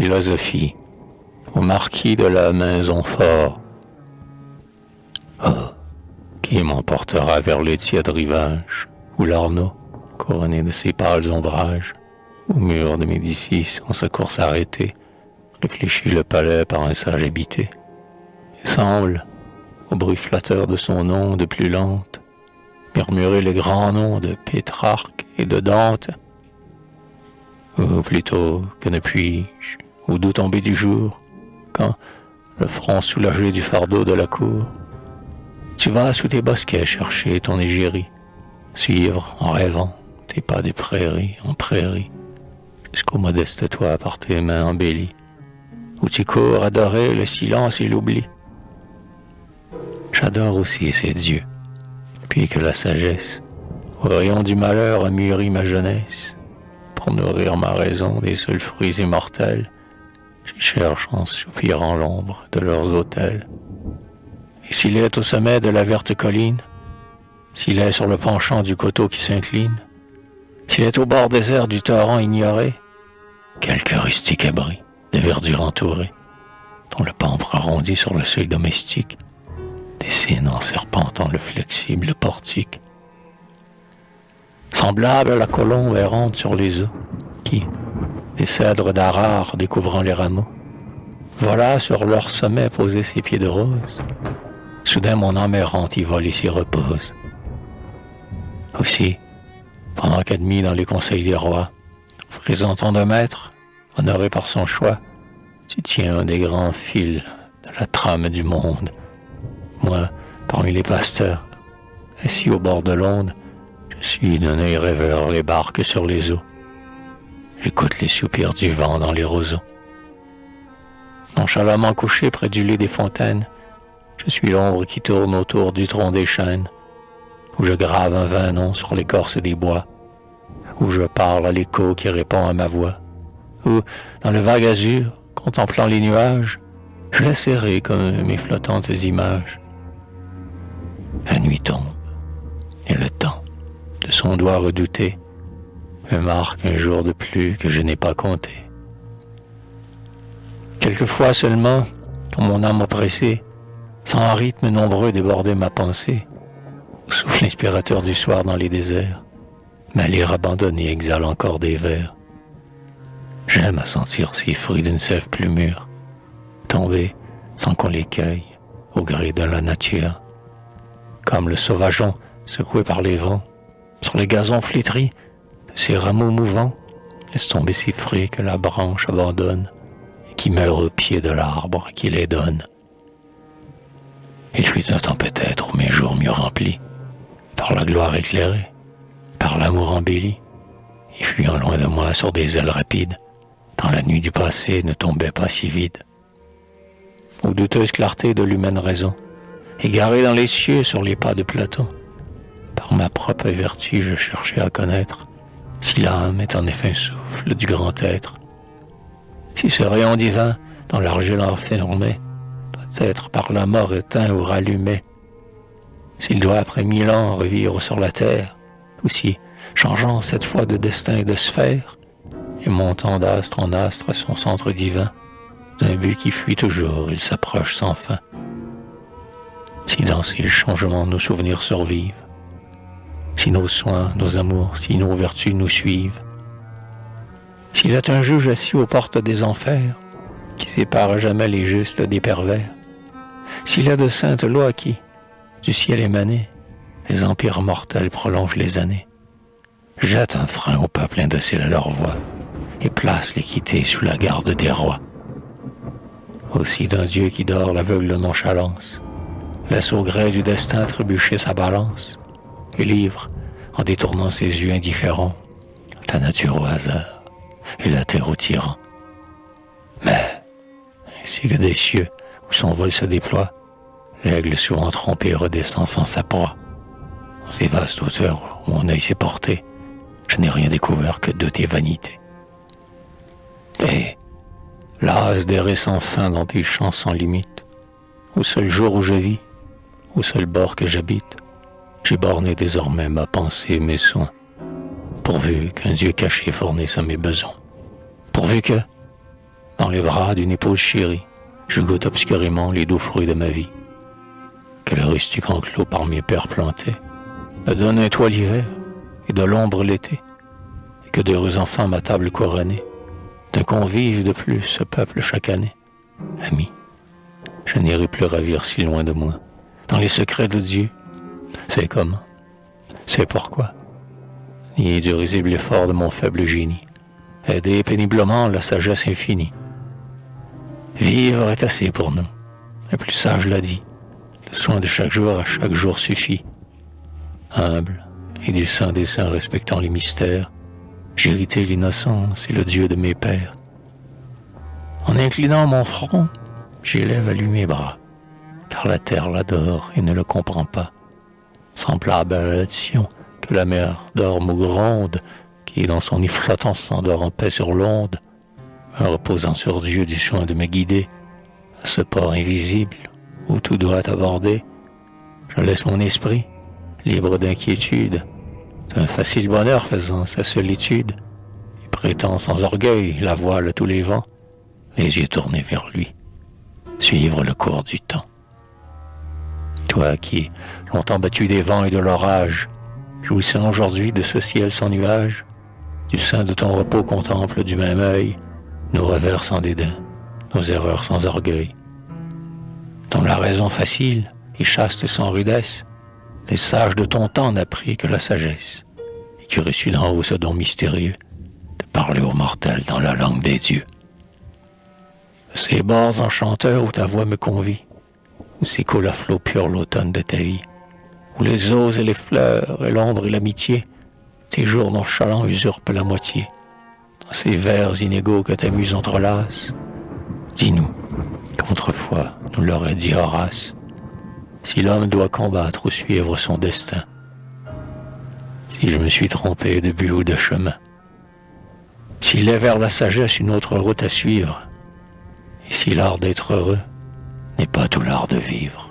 philosophie, au marquis de la Maisonfort. Oh, qui m'emportera vers les tièdes rivages, où l'Arnaud, couronné de ses pâles ombrages, au mur de Médicis, en sa course arrêtée, réfléchit le palais par un sage habité, et semble, au bruit flatteur de son onde plus lente, murmurer les grands noms de Pétrarque et de Dante. Ou plutôt, que ne puis-je, au doux tomber du jour, quand, le front soulagé du fardeau de la cour, tu vas sous tes bosquets chercher ton égérie, suivre, en rêvant, tes pas des prairies en prairies, jusqu'au modeste toit par tes mains embellies, où tu cours adorer le silence et l'oubli. J'adore aussi ces dieux, puis que la sagesse, au rayon du malheur, a mûri ma jeunesse. Pour nourrir ma raison des seuls fruits immortels, j'y cherche en soupirant l'ombre de leurs autels. Et s'il est au sommet de la verte colline, s'il est sur le penchant du coteau qui s'incline, s'il est au bord désert du torrent ignoré, quelque rustique abri de verdure entourée, dont le pampre arrondi sur le seuil domestique dessine en serpentant le flexible portique. Semblable à la colombe errante sur les eaux, qui, des cèdres d'Arar découvrant les rameaux, voilà sur leur sommet poser ses pieds de rose. Soudain mon âme errante y vole et s'y repose. Aussi, pendant qu'admis dans les conseils des rois, présentant de maître, honoré par son choix, tu tiens un des grands fils de la trame du monde. Moi, parmi les pasteurs, assis au bord de l'onde, je suis d'un œil rêveur les barques sur les eaux. J'écoute les soupirs du vent dans les roseaux. Nonchalamment couché près du lit des fontaines, je suis l'ombre qui tourne autour du tronc des chênes, où je grave un vain nom sur l'écorce des bois, où je parle à l'écho qui répond à ma voix, où, dans le vague azur, contemplant les nuages, je laisse errer comme mes flottantes images. La nuit tombe, et le temps, de son doigt redouté, me marque un jour de plus que je n'ai pas compté. Quelquefois seulement, quand mon âme oppressée, sans rythme nombreux déborder ma pensée, au souffle inspirateur du soir dans les déserts, ma lyre abandonnée exhale encore des vers. J'aime à sentir ces fruits d'une sève plus mûre, tomber sans qu'on les cueille, au gré de la nature, comme le sauvageon secoué par les vents, sur les gazons flétris de ses rameaux mouvants, laisse tomber ces fruits que la branche abandonne et qui meurent au pied de l'arbre qui les donne. Il fut un temps peut-être où mes jours mieux remplis, par la gloire éclairée, par l'amour embelli, et fuyant loin de moi sur des ailes rapides, quand la nuit du passé ne tombait pas si vide. Aux douteuses clartés de l'humaine raison, égaré dans les cieux sur les pas de Platon, par ma propre vertu je cherchais à connaître si l'âme est en effet un souffle du grand être, si ce rayon divin dans l'argile enfermé doit être par la mort éteint ou rallumé, s'il doit après 1000 ans revivre sur la terre, ou si, changeant cette fois de destin et de sphère, et montant d'astre en astre à son centre divin, d'un but qui fuit toujours, il s'approche sans fin. Si dans ces changements nos souvenirs survivent, si nos soins, nos amours, si nos vertus nous suivent, s'il est un juge assis aux portes des enfers, qui sépare à jamais les justes des pervers, s'il y a de saintes lois qui, du ciel émanées, les empires mortels prolongent les années, jette un frein au peuple indocile à leur voix, et place l'équité sous la garde des rois. Aussi d'un Dieu qui dort l'aveugle nonchalance, laisse au gré du destin trébucher sa balance, et livre, en détournant ses yeux indifférents, la nature au hasard et la terre au tyran. Mais, ainsi que des cieux où son vol se déploie, l'aigle souvent trompé redescend sans sa proie. En ces vastes hauteurs où mon œil s'est porté, je n'ai rien découvert que doute et vanité. Et, las d'errer sans fin dans tes champs sans limite, au seul jour où je vis, au seul bord que j'habite, j'ai borné désormais ma pensée et mes soins, pourvu qu'un Dieu caché fournisse à mes besoins, pourvu que, dans les bras d'une épouse chérie, je goûte obscurément les doux fruits de ma vie. Que le rustique enclos par mes pères plantés me donne un toit l'hiver et de l'ombre l'été, et que d'heureux enfants ma table couronnée, d'un convive de plus ce peuple chaque année. Ami, je n'irai plus ravir si loin de moi, dans les secrets de Dieu. C'est comment, c'est pourquoi, ni du risible effort de mon faible génie, aider péniblement la sagesse infinie. Vivre est assez pour nous, le plus sage l'a dit, le soin de chaque jour à chaque jour suffit. Humble et du sein des saints respectant les mystères, j'ai hérité l'innocence et le Dieu de mes pères. En inclinant mon front, j'élève à lui mes bras, car la terre l'adore et ne le comprend pas. Semblable à l'addition que la mer dorme ou gronde, qui dans son nid flottant s'endort en paix sur l'onde, me reposant sur Dieu du soin de me guider, à ce port invisible où tout doit aborder, je laisse mon esprit, libre d'inquiétude, d'un facile bonheur faisant sa solitude, et prétend sans orgueil la voile à tous les vents, les yeux tournés vers lui, suivre le cours du temps. Toi qui, longtemps battu des vents et de l'orage, jouissant aujourd'hui de ce ciel sans nuage, du sein de ton repos contemple du même œil nos revers sans dédain, nos erreurs sans orgueil. Dont la raison facile et chaste sans rudesse, les sages de ton temps n'appris que la sagesse, et qui reçut d'en haut ce don mystérieux de parler aux mortels dans la langue des dieux. Ces bords enchanteurs où ta voix me convie, où s'écoule à flot pur l'automne de ta vie, où les eaux et les fleurs et l'ombre et l'amitié, tes jours nonchalants usurpent la moitié. Dans ces vers inégaux que ta muse entrelace, dis-nous, qu'autrefois nous l'aurait dit Horace, si l'homme doit combattre ou suivre son destin, si je me suis trompé de but ou de chemin, s'il est vers la sagesse une autre route à suivre, et si l'art d'être heureux n'est pas tout l'art de vivre.